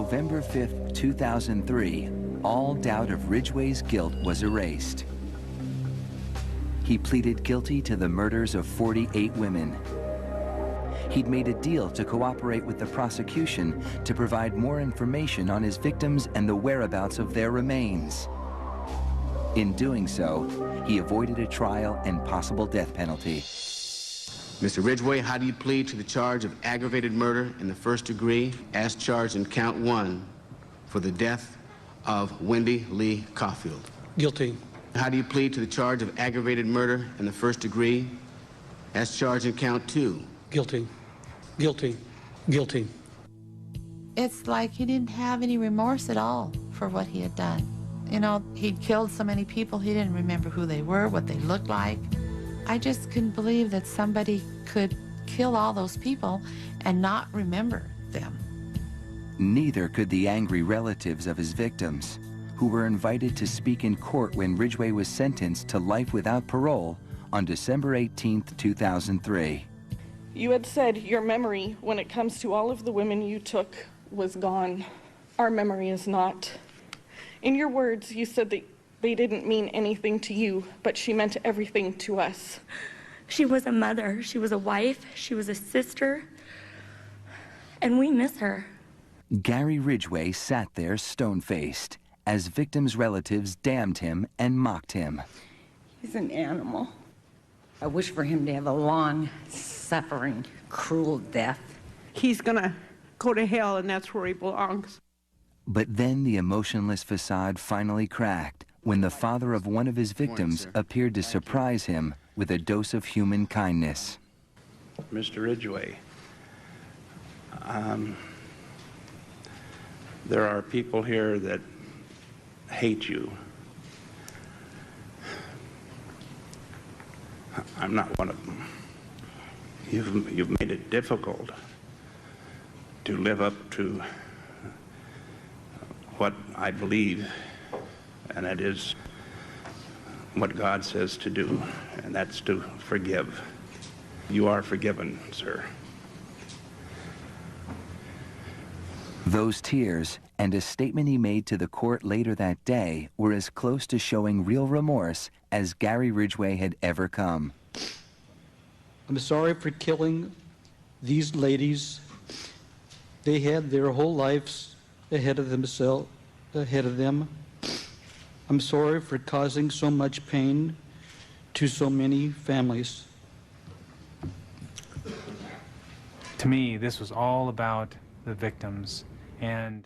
November 5th, 2003, all doubt of Ridgway's guilt was erased. He pleaded guilty to the murders of 48 women. He'd made a deal to cooperate with the prosecution to provide more information on his victims and the whereabouts of their remains. In doing so, he avoided a trial and possible death penalty. Mr. Ridgway, how do you plead to the charge of aggravated murder in the first degree as charged in count 1 for the death of Wendy Lee Caulfield? Guilty. How do you plead to the charge of aggravated murder in the first degree as charged in count 2? Guilty. Guilty. Guilty. It's like he didn't have any remorse at all for what he had done. You know, he'd killed so many people, he didn't remember who they were, what they looked like. I just couldn't believe that somebody could kill all those people and not remember them. Neither could the angry relatives of his victims, who were invited to speak in court when Ridgway was sentenced to life without parole on December 18th, 2003. You had said your memory, when it comes to all of the women you took, was gone. Our memory is not. In your words, you said that they didn't mean anything to you, but she meant everything to us. She was a mother, she was a wife, she was a sister, and we miss her. Gary Ridgway sat there stone-faced as victims' relatives damned him and mocked him. He's an animal. I wish for him to have a long, suffering, cruel death. He's gonna go to hell, and that's where he belongs. But then the emotionless facade finally cracked when the father of one of his victims appeared to surprise him with a dose of human kindness. Mr. Ridgway, there are people here that hate you. I'm not one of them. You've made it difficult to live up to what I believe, and that is what God says to do, and that's to forgive. You are forgiven, sir. Those tears and a statement he made to the court later that day were as close to showing real remorse as Gary Ridgway had ever come. I'm sorry for killing these ladies. They had their whole lives ahead of them. I'm sorry for causing so much pain to so many families. To me, this was all about the victims, and